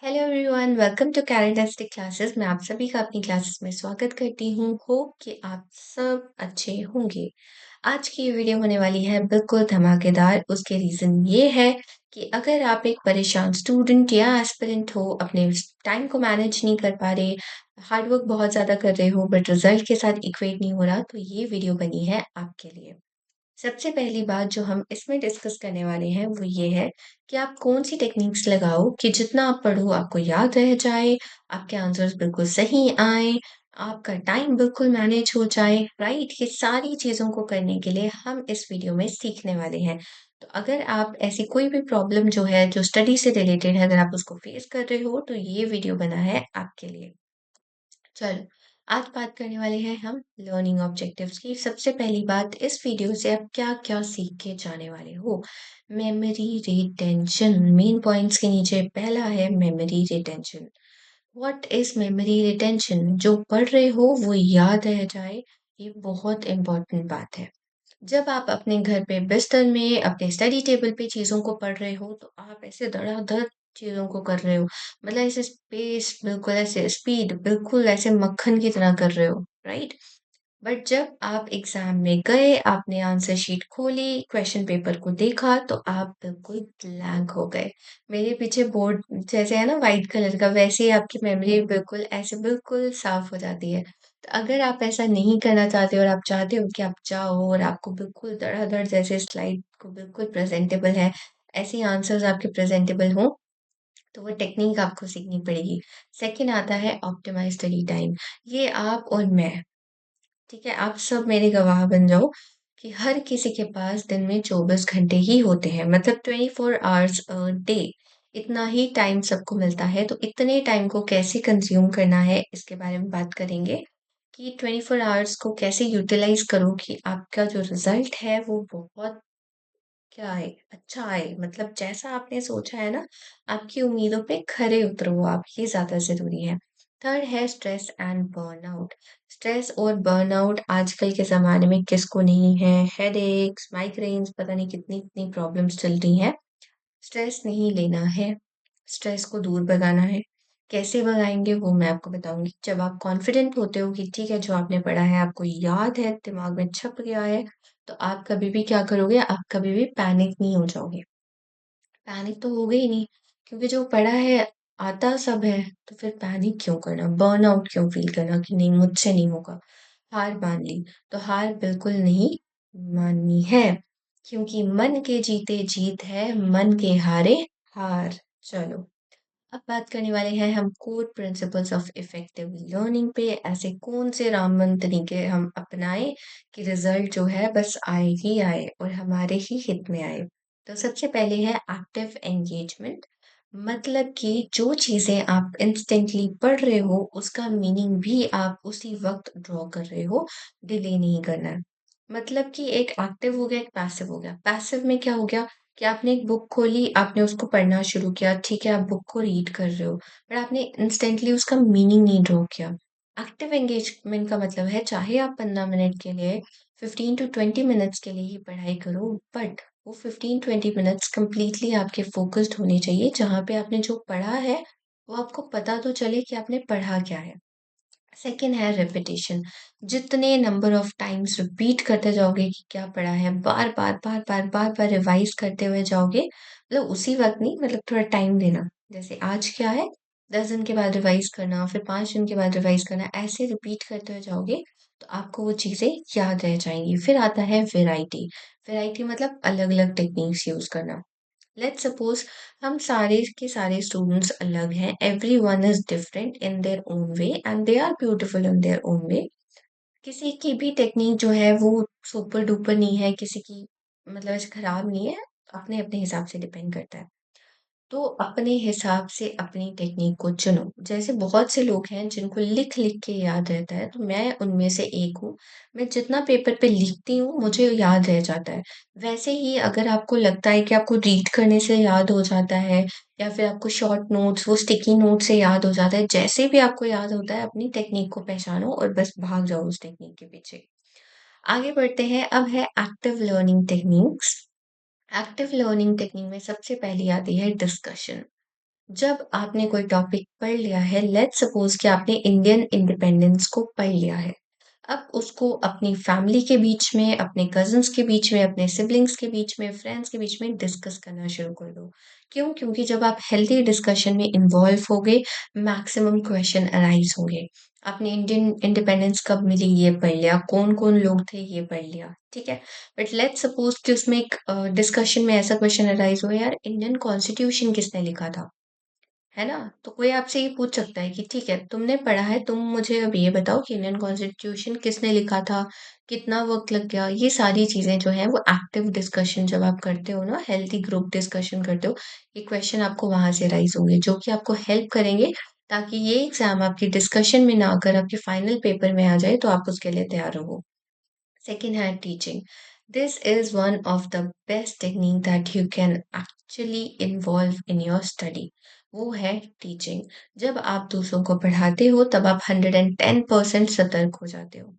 Hello everyone, welcome to Carentastic classes. मैं आप सभी का अपनी क्लासेस में स्वागत करती हूँ। होप कि आप सब अच्छे होंगे। आज की ये वीडियो होने वाली है बिल्कुल धमाकेदार। उसके रीज़न ये है कि अगर आप एक परेशान स्टूडेंट या एस्पिरेंट हो, अपने टाइम को मैनेज नहीं कर पा रहे, हार्ड वर्क बहुत ज़्यादा कर रहे हो बट रिजल्ट के साथ इक्वेट नहीं हो रहा, तो ये वीडियो बनी है आपके लिए। सबसे पहली बात जो हम इसमें डिस्कस करने वाले हैं वो ये है कि आप कौन-सी टेक्निक्स लगाओ कि जितना आप पढ़ो आपको याद रह जाए, आपके आंसर्स बिल्कुल सही आएँ, आपका टाइम बिल्कुल मैनेज हो जाए, राइट? ये सारी चीज़ों को करने के लिए हम इस वीडियो में सीखने वाले हैं। तो अगर आप ऐसी कोई भी प्रॉब्लम जो है, जो स्टडी से रिलेटेड है, अगर आप उसको फेस कर रहे हो, तो ये वीडियो बना है आपके लिए। चलो, आज बात करने वाले हैं हम लर्निंग ऑब्जेक्टिव्स की। सबसे पहली बात, इस वीडियो से आप क्या-क्या सीख के जाने वाले हो? मेमोरी रिटेंशन, मेन पॉइंट्स के नीचे पहला है memory retention. What is memory retention? जो पढ़ रहे हो वो याद रह जाए, ये बहुत इम्पोर्टेंट बात है। जब आप अपने घर पे बिस्तर में अपने स्टडी टेबल पे चीज़ों को पढ़ रहे हो, तो आप ऐसे धड़ाधड़ चीज़ों को कर रहे हो। मतलब ऐसे स्पेस बिल्कुल ऐसे स्पीड बिल्कुल ऐसे मक्खन की तरह कर रहे हो, राइट? बट जब आप एग्ज़ाम में गए, आपने आंसर शीट खोली, क्वेश्चन पेपर को देखा, तो आप बिल्कुल ब्लैंक हो गए। मेरे पीछे बोर्ड जैसे है ना व्हाइट कलर का, वैसे ही आपकी मेमोरी बिल्कुल ऐसे बिल्कुल साफ़ हो जाती है। तो अगर आप ऐसा नहीं करना चाहते और आप चाहते हो कि आप जाओ और आपको बिल्कुल धड़ाधड़ जैसे स्लाइड को बिल्कुल प्रेज़ेंटेबल है, ऐसे ही आंसर्स आपके प्रेज़ेंटेबल हों, तो वो टेक्नीक आपको सीखनी पड़ेगी। सेकंड आता है ऑप्टिमाइज़ स्टडी टाइम। ये आप और मैं, ठीक है, आप सब मेरे गवाह बन जाओ कि हर किसी के पास दिन में 24 घंटे ही होते हैं, मतलब 24 आवर्स अ डे। इतना ही टाइम सबको मिलता है, तो इतने टाइम को कैसे कंज़्यूम करना है, इसके बारे में बात करेंगे कि 24 आवर्स को कैसे यूटिलाइज़ करो कि आपका जो रिज़ल्ट है, वो बहुत क्या आए, अच्छा आए। मतलब जैसा आपने सोचा है ना, आपकी उम्मीदों पे खरे उतरो आप, ये ज़्यादा ज़रूरी है। थर्ड है स्ट्रेस एंड बर्नआउट। स्ट्रेस और बर्नआउट आजकल के ज़माने में किसको नहीं है? हेडेक्स, माइग्रेन्स, पता नहीं कितनी-कितनी प्रॉब्लम्स चल रही हैं। स्ट्रेस नहीं लेना है, स्ट्रेस को दूर भगाना है। कैसे भगाएँगे वो मैं आपको बताऊँगी। जब आप कॉन्फिडेंट होते हो कि ठीक है जो आपने पढ़ा है आपको याद है, दिमाग में छप गया है, तो आप कभी भी क्या करोगे, आप कभी भी पैनिक नहीं हो जाओगे। पैनिक तो होगे ही नहीं, क्योंकि जो पढ़ा है आता सब है, तो फिर पैनिक क्यों करना, बर्नआउट क्यों फ़ील करना कि नहीं मुझसे नहीं होगा। हार मान ली, तो हार बिल्कुल नहीं माननी है, क्योंकि मन के जीते जीत है, मन के हारे हार। चलो, अब बात करने वाले हैं हम core principles of effective learning पे। ऐसे कौन से रामबन तरीके हम अपनाएं कि रिजल्ट जो है बस आए ही आए और हमारे ही हित में आए। तो सबसे पहले है एक्टिव एंगेजमेंट। मतलब कि जो चीजें आप इंस्टेंटली पढ़ रहे हो उसका मीनिंग भी आप उसी वक्त ड्रॉ कर रहे हो, डिले नहीं करना है। मतलब कि एक एक्टिव हो गया, एक पैसिव हो गया। पैसिव में क्या हो गया कि आपने एक बुक खोली, आपने उसको पढ़ना शुरू किया, ठीक है, आप बुक को रीड कर रहे हो, बट आपने इंस्टेंटली उसका मीनिंग नहीं ड्रॉ किया। एक्टिव एंगेजमेंट का मतलब है चाहे आप 15 मिनट के लिए, 15 टू 20 मिनट्स के लिए ही पढ़ाई करो, बट वो 15-20 मिनट्स कंप्लीटली आपके फ़ोकस्ड होने चाहिए, जहाँ पे आपने जो पढ़ा है, वो आपको पता तो चले कि आपने पढ़ा क्या है। सेकंड है रिपिटिशन। जितने नंबर ऑफ टाइम्स रिपीट करते जाओगे कि क्या पढ़ा है, बार-बार, बार-बार, बार-बार रिवाइज़ करते हुए जाओगे, मतलब उसी वक़्त नहीं, मतलब थोड़ा टाइम देना। जैसे आज क्या है, 10 दिन के बाद रिवाइज़ करना, फिर 5 दिन के बाद रिवाइज़ करना, ऐसे रिपीट करते हुए जाओगे, तो आपको वो चीज़ें याद रह जाएँगी। फिर आता है वैरायटी। वैरायटी मतलब अलग-अलग टेक्निक्स यूज़ करना। लेट्स सपोज हम सारे के सारे स्टूडेंट्स अलग हैं, everyone is different in their own way and they are beautiful in their own way. किसी की भी टेक्निक जो है वो सुपर डुपर नहीं है, किसी की मतलब ऐसे खराब नहीं है, अपने अपने हिसाब से डिपेंड करता है। तो अपने हिसाब से अपनी टेक्निक को चुनो। जैसे बहुत से लोग हैं जिनको लिख-लिख के याद रहता है, तो मैं उनमें से एक हूँ। मैं जितना पेपर पे लिखती हूँ, मुझे याद रह जाता है। वैसे ही अगर आपको लगता है कि आपको रीड करने से याद हो जाता है या फिर आपको शॉर्ट नोट्स, वो स्टिकी नोट से याद हो जाता है, जैसे भी आपको याद होता है, अपनी टेक्निक को पहचानो और बस भाग जाओ उस टेक्निक के पीछे। आगे बढ़ते हैं, अब है active learning techniques. Active learning technique में सबसे पहली आती है डिस्कशन। जब आपने कोई टॉपिक पढ़ लिया है, लेट्स सपोज़ कि आपने इंडियन इंडिपेंडेंस को पढ़ लिया है। अब उसको अपनी फैमिली के बीच में, अपने कज़िन्स के बीच में, अपने सिबलिंग्स के बीच में, फ्रेंड्स के बीच में डिस्कस करना शुरू कर दो। क्यों? क्योंकि जब आप हेल्दी डिस्कशन में इन्वॉल्व होगे, मैक्सिमम क्वेश्चन अराइज़ होंगे। आपने इंडियन इंडिपेंडेंस कब मिली ये पढ़ लिया, कौन-कौन लोग थे ये पढ़ लिया, ठीक है? बट लेट्स सपोज़ कि उसमें एक डिस्कशन में ऐसा क्वेश्चन अराइज़ हो, यार इंडियन कॉन्स्टिट्यूशन किसने लिखा था? है ना? तो कोई आपसे ये पूछ सकता है कि ठीक है, तुमने पढ़ा है, तुम मुझे अब ये बताओ कि इंडियन कॉन्स्टिट्यूशन किसने लिखा था? कितना वक़्त लग गया? ये सारी चीज़ें जो हैं वो एक्टिव डिस्कशन जब आप करते हो ना, हेल्थी ग्रुप डिस्कशन करते हो, ये क्वेश्चन आपको वहाँ से राइज़ होंगे, जो कि आपको हेल्प करेंगे ताकि ये एग्ज़ाम आपकी डिस्कशन में ना आकर आपके फाइनल पेपर में आ जाए, तो आप उसके लिए तैयार रहो। Second hand teaching. This is one of the best technique that you can actually involve in your study. वो है टीचिंग। जब आप दूसरों को पढ़ाते हो तब आप 110% सतर्क हो जाते हो।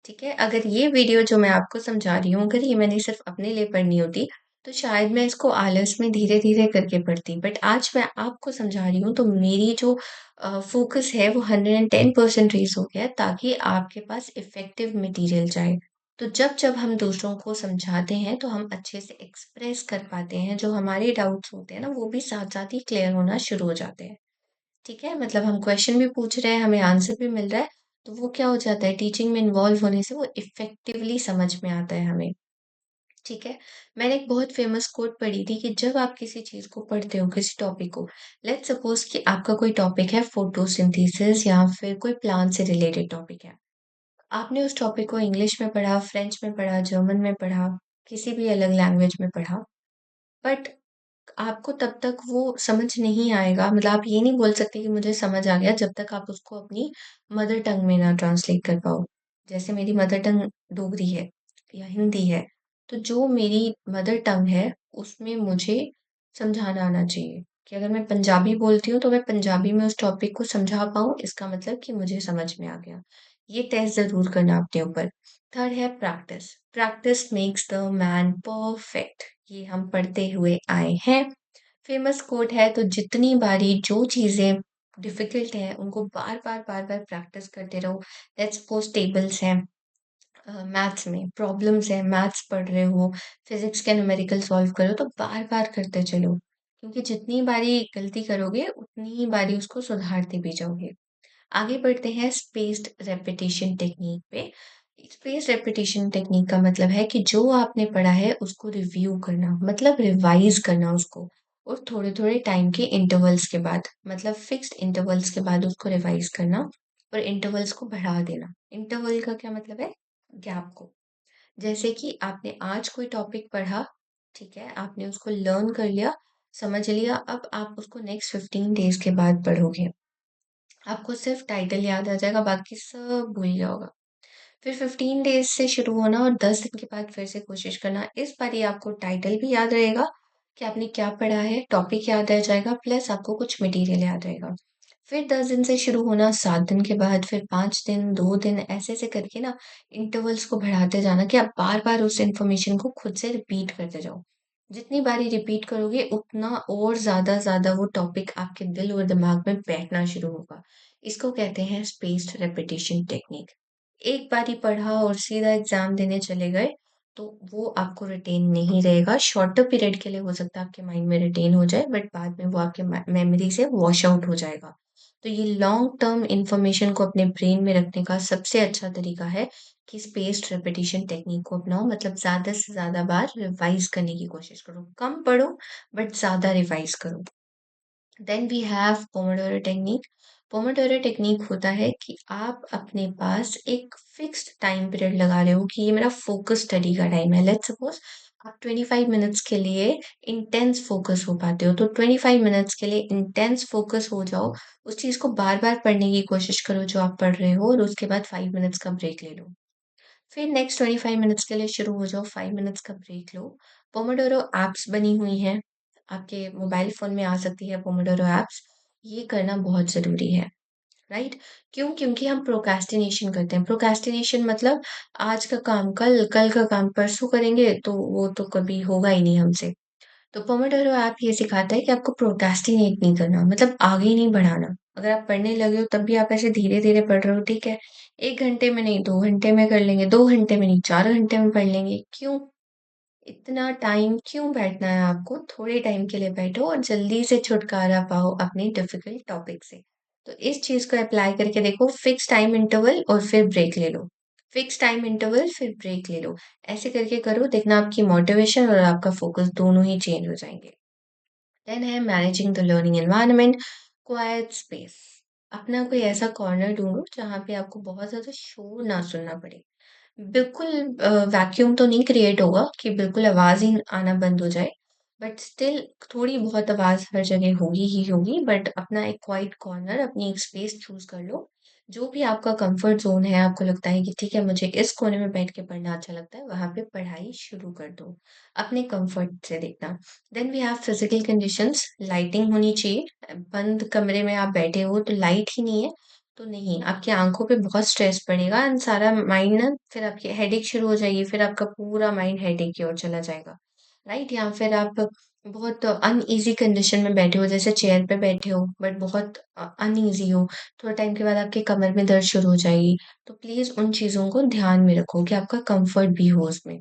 ठीक है? अगर ये वीडियो जो मैं आपको समझा रही हूँ, अगर ये मैंने सिर्फ़ अपने लिए पढ़नी होती, तो शायद मैं इसको आलस में धीरे-धीरे करके पढ़ती। बट आज मैं आपको समझा रही हूँ, तो मेरी जो फ़ोकस है वो 110% रेज़ हो गया है ताकि आपके पास इफ़ेक्टिव मटीरियल जाए। तो जब-जब हम दूसरों को समझाते हैं, तो हम अच्छे से एक्सप्रेस कर पाते हैं, जो हमारे डाउट्स होते हैं ना, वो भी साथ-साथ ही क्लियर होना शुरू हो जाते हैं। ठीक है? मतलब हम क्वेश्चन भी पूछ रहे हैं, हमें आंसर भी मिल रहा है, तो वो क्या हो जाता है टीचिंग में इन्वॉल्व होने से वो इफ़ेक्टिवली समझ में आता है हमें, ठीक है? मैंने एक बहुत फ़ेमस कोट पढ़ी थी कि जब आप किसी चीज़ को पढ़ते हो, किसी टॉपिक को, लेट्स सपोज़ कि आपका कोई टॉपिक है फोटोसिंथेसिस या फिर कोई प्लांट से रिलेटेड टॉपिक है। आपने उस टॉपिक को इंग्लिश में पढ़ा, फ्रेंच में पढ़ा, जर्मन में पढ़ा, किसी भी अलग लैंग्वेज में पढ़ा, बट आपको तब तक वो समझ नहीं आएगा मतलब आप ये नहीं बोल सकते कि मुझे समझ आ गया जब तक आप उसको अपनी मदर टंग में ना ट्रांसलेट कर पाओ। जैसे मेरी मदर टंग डोगरी है या हिंदी है, तो जो मेरी मदर टंग है उसमें मुझे समझाना आना चाहिए कि अगर मैं पंजाबी बोलती हूँ तो मैं पंजाबी में उस टॉपिक को समझा पाऊँ इसका मतलब कि मुझे समझ में आ गया। ये टेस्ट ज़रूर करना अपने ऊपर। थर्ड है practice. Practice makes the man perfect. ये हम पढ़ते हुए आए हैं। फेमस कोट है तो जितनी बारी जो चीज़ें डिफ़िकल्ट हैं उनको बार-बार, बार-बार प्रैक्टिस करते रहो। लेट्स सपोज़ टेबल्स हैं मैथ्स में, प्रॉब्लम्स हैं, मैथ्स पढ़ रहे हो, फिज़िक्स के न्यूमेरिकल सॉल्व करो तो बार-बार करते चलो। क्योंकि जितनी बारी गलती करोगे उतनी ही बारी उसको सुधारते भी जाओगे। आगे बढ़ते हैं स्पेस्ड रेपिटेशन टेक्नीक पे। स्पेस्ड रेपिटेशन टेक्नीक का मतलब है कि जो आपने पढ़ा है उसको रिव्यू करना मतलब रिवाइज करना उसको और थोड़े-थोड़े टाइम के इंटरवल्स के बाद मतलब फिक्स्ड इंटरवल्स के बाद उसको रिवाइज करना और इंटरवल्स को बढ़ा देना। इंटरवल का क्या मतलब है? गैप को। जैसे कि आपने आज कोई टॉपिक पढ़ा, ठीक है? आपने उसको लर्न कर लिया, समझ लिया, अब आप उसको नेक्स्ट 15 डेज़ के बाद पढ़ोगे। आपको सिर्फ टाइटल याद आ जाएगा, बाकी सब भूल गया होगा। फिर 15 डेज़ से शुरू होना और 10 दिन के बाद फिर से कोशिश करना। इस बारी आपको टाइटल भी याद रहेगा कि आपने क्या पढ़ा है, टॉपिक याद रह जाएगा, प्लस आपको कुछ मटेरियल याद रहेगा। फिर 10 दिन से शुरू होना, 7 दिन के बाद, फिर 5 दिन, 2 दिन, ऐसे-ऐसे करके ना इंटरवल्स को बढ़ाते जाना कि आप बार-बार उस इन्फॉर्मेशन को खुद से रिपीट करते जाओ। जितनी बारी रिपीट करोगे, उतना और ज़्यादा वो टॉपिक आपके दिल और दिमाग में बैठना शुरू होगा। इसको कहते हैं स्पेस्ड रेपिटेशन टेक्निक। एक बारी पढ़ा और सीधा एग्ज़ाम देने चले गए, तो वो आपको रिटेन नहीं रहेगा। शॉर्टर पीरियड के लिए हो सकता है आपके माइंड में रिटेन हो जाए, बट बाद में वो आपके मेमोरी से वॉश आउट हो जाएगा। तो ये लॉन्ग टर्म इन्फॉर्मेशन को अपने ब्रेन में रखने का सबसे अच्छा तरीका है कि स्पेस्ड रेपिटेशन टेक्निक को अपनाओ मतलब ज़्यादा से ज़्यादा बार रिवाइज़ करने की कोशिश करो। कम पढ़ो बट ज़्यादा रिवाइज़ करो। Then we have pomodoro technique. Pomodoro technique होता है कि आप अपने पास एक फिक्स्ड टाइम पीरियड लगा रहे हो कि ये मेरा फोकस स्टडी का टाइम है। लेट्स सपोज आप 25 मिनट्स के लिए इंटेंस फोकस हो पाते हो तो 25 मिनट्स के लिए इंटेंस फोकस हो जाओ। उस चीज़ को बार-बार पढ़ने की कोशिश करो जो आप पढ़ रहे हो और उसके बाद 5 मिनट्स का ब्रेक ले लो। फिर नेक्स्ट 25 मिनट्स के लिए शुरू हो जाओ, 5 मिनट्स का ब्रेक लो। पोमोडोरो ऐप्स बनी हुई हैं, आपके मोबाइल फ़ोन में आ सकती है पोमोडोरो ऐप्स। ये करना बहुत ज़रूरी है, राइट? क्यों? क्योंकि हम प्रोक्रेस्टिनेशन करते हैं। प्रोक्रेस्टिनेशन मतलब आज का काम कल, कल का काम परसों करेंगे, तो वो तो कभी होगा ही नहीं हमसे। तो पोमोडोरो ऐप ये सिखाता है कि आपको प्रोक्रेस्टिनेट नहीं करना, मतलब आगे नहीं बढ़ाना। अगर आप पढ़ने लगे हो तब भी आप ऐसे धीरे-धीरे पढ़ रहे हो, ठीक है? 1 घंटे में नहीं 2 घंटे में कर लेंगे, 2 घंटे में नहीं 4 घंटे में पढ़ लेंगे। क्यों? इतना टाइम क्यों बैठना है आपको? थोड़े टाइम के लिए बैठो और जल्दी से छुटकारा पाओ अपने डिफ़िकल्ट टॉपिक से। तो इस चीज़ को अप्लाई करके देखो, फिक्स टाइम इंटरवल और फिर ब्रेक ले लो। फिक्स टाइम इंटरवल फिर ब्रेक ले लो। ऐसे करके करो, देखना आपकी मोटिवेशन और आपका फ़ोकस दोनों ही चेंज हो जाएँगे। देन है managing the learning environment, quite space. अपना कोई ऐसा कॉर्नर ढूँढो जहाँ पे आपको बहुत ज़्यादा शोर ना सुनना पड़े। बिल्कुल वैक्यूम तो नहीं क्रिएट होगा कि बिल्कुल आवाज़ ही आना बंद हो जाए, बट स्टिल थोड़ी बहुत आवाज़ हर जगह होगी ही होगी, बट अपना एक क्वाइट कॉर्नर, अपनी एक स्पेस चूज़ कर लो। जो भी आपका कंफर्ट ज़ोन है, आपको लगता है कि ठीक है, मुझे इस कोने में बैठ के पढ़ना अच्छा लगता है, वहाँ पे पढ़ाई शुरू कर दो, अपने कंफर्ट से देखना। Then we have physical conditions, lighting होनी चाहिए। बंद कमरे में आप बैठे हो, तो लाइट ही नहीं है, तो नहीं, आपकी आँखों पे बहुत स्ट्रेस पड़ेगा एंड सारा माइंड ना फिर आपकी हेडेक शुरू हो जाएगी, फिर आपका पूरा माइंड हेडेक की ओर चला जाएगा, राइट? या फिर आप बहुत अनईज़ी कंडीशन में बैठे हो, जैसे चेयर पे बैठे हो बट बहुत अनईज़ी हो, थोड़ा टाइम के बाद आपके कमर में दर्द शुरू हो जाएगी। तो प्लीज़ उन चीज़ों को ध्यान में रखो कि आपका कम्फर्ट भी हो उसमें।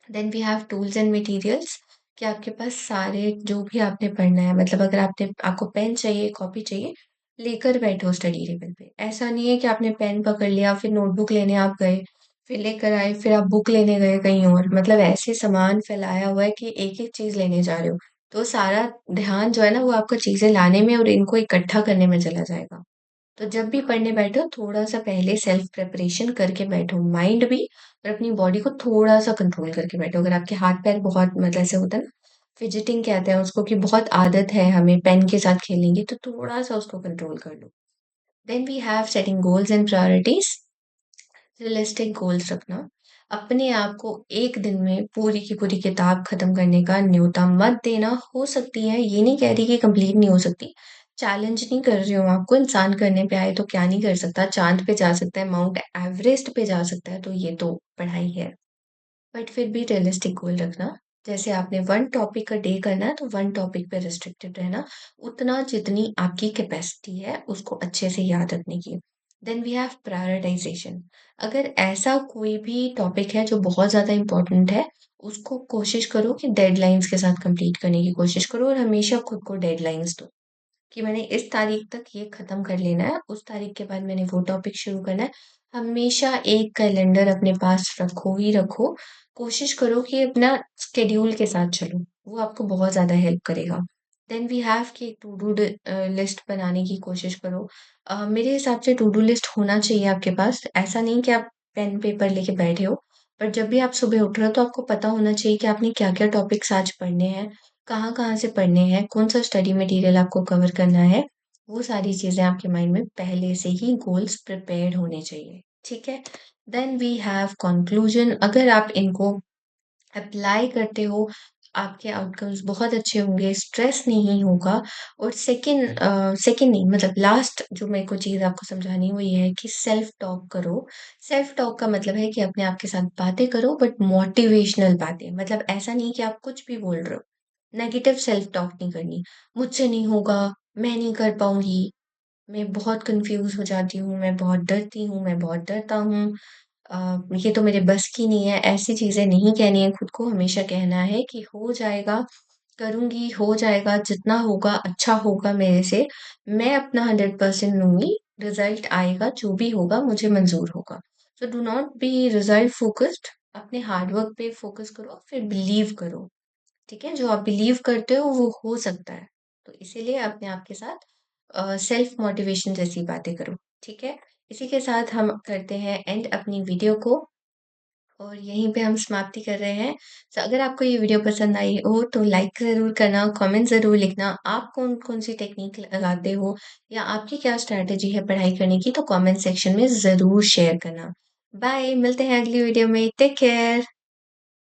Then we have tools and materials, कि आपके पास सारे जो भी आपने पढ़ना है, मतलब अगर आपको पेन चाहिए, कॉपी चाहिए, लेकर बैठो स्टडी टेबल पे। ऐसा नहीं है कि आपने पेन पकड़ लिया, फिर नोटबुक लेने आप गए, फिर लेकर आए, फिर आप बुक लेने गए कहीं और। मतलब ऐसे सामान फैलाया हुआ है कि एक-एक चीज़ लेने जा रहे हो। तो सारा ध्यान जो है ना वो आपका चीज़ें लाने में और इनको इकट्ठा करने में चला जाएगा। तो जब भी पढ़ने बैठो थोड़ा-सा पहले सेल्फ प्रिपरेशन करके बैठो, माइंड भी और अपनी बॉडी को थोड़ा-सा कंट्रोल करके बैठो। अगर आपके हाथ-पैर बहुत मतलब ऐसे होता है ना, फिजिटिंग कहते हैं उसको, कि बहुत आदत है हमें पेन के साथ खेलने की, तो थोड़ा-सा उसको कंट्रोल कर लो। Then we have setting goals and priorities. Realistic goals रखना। अपने आप को 1 दिन में पूरी की पूरी किताब खत्म करने का न्योता मत देना। हो सकती है, ये नहीं कह रही कि कंप्लीट नहीं हो सकती। चैलेंज नहीं कर रही हूँ आपको, इंसान करने पे आए तो क्या नहीं कर सकता, चाँद पे जा सकता है, माउंट एवरेस्ट पे जा सकता है, तो ये तो पढ़ाई है। बट फिर भी रियलिस्टिक गोल रखना। जैसे आपने 1 टॉपिक का डे करना है, तो 1 टॉपिक पे रिस्ट्रिक्टेड रहना, उतना जितनी आपकी कैपेसिटी है, उसको अच्छे से याद रखने की। Then we have prioritization. अगर ऐसा कोई भी टॉपिक है जो बहुत ज़्यादा इम्पोर्टेंट है, उसको कोशिश करो कि डेडलाइन्स के साथ कंप्लीट करने की कोशिश करो और हमेशा खुद को डेडलाइन्स दो। कि मैंने इस तारीख तक ये ख़त्म कर लेना है, उस तारीख के बाद मैंने वो टॉपिक शुरू करना है। हमेशा एक कैलेंडर अपने पास रखो ही रखो। कोशिश करो कि अपना शेड्यूल के साथ चलो, वो आपको बहुत ज़्यादा हेल्प करेगा। देन वी हैव कि एक टू डू लिस्ट बनाने की कोशिश करो। मेरे हिसाब से टू डू लिस्ट होना चाहिए आपके पास। ऐसा नहीं कि आप पेन पेपर लेके बैठे हो, पर जब भी आप सुबह उठ रहे हो तो आपको पता होना चाहिए कि आपने क्या-क्या टॉपिक्स आज पढ़ने हैं, कहाँ-कहाँ से पढ़ने हैं, कौन-सा स्टडी मटेरियल आपको कवर करना है, वो सारी चीज़ें आपके माइंड में पहले से ही गोल्स प्रिपेयर्ड होने चाहिए, ठीक है? Then we have conclusion. अगर आप इनको अप्लाई करते हो, आपके आउटकम्स बहुत अच्छे होंगे, स्ट्रेस नहीं होगा। और सेकंड नहीं, मतलब लास्ट जो मेरे को चीज़ आपको समझानी है वो ये है कि सेल्फ टॉक करो। सेल्फ टॉक का मतलब है कि अपने आप के साथ बातें करो, बट मोटिवेशनल बातें। मतलब ऐसा नहीं कि आप कुछ भी बोल रहे हो। नेगेटिव सेल्फ टॉक नहीं करनी। मुझसे नहीं होगा, मैं नहीं कर पाऊँगी, मैं बहुत कन्फ्यूज़ हो जाती हूँ, मैं बहुत डरती हूँ, मैं बहुत डरता हूँ। ये तो मेरे बस की नहीं है, ऐसी चीज़ें नहीं कहनी है खुद को। हमेशा कहना है कि हो जाएगा, करूँगी, हो जाएगा, जितना होगा अच्छा होगा मेरे से। मैं अपना 100% दूँगी, रिज़ल्ट आएगा, जो भी होगा मुझे मंज़ूर होगा। So do not be result focused, अपने हार्ड वर्क पे फ़ोकस करो, फिर बिलीव करो। ठीक है? जो आप बिलीव करते हो वो हो सकता है। तो इसीलिए अपने आप के साथ सेल्फ मोटिवेशन जैसी बातें करो, ठीक है? इसी के साथ हम करते हैं एंड अपनी वीडियो को, और यहीं पे हम समाप्ति कर रहे हैं। तो अगर आपको ये वीडियो पसंद आई हो तो लाइक ज़रूर करना, कमेंट ज़रूर लिखना। आप कौन-कौन सी टेक्नीक लगाते हो या आपकी क्या स्ट्रैटेजी है पढ़ाई करने की, तो कमेंट सेक्शन में ज़रूर शेयर करना। बाय, मिलते हैं अगली वीडियो में। Take care.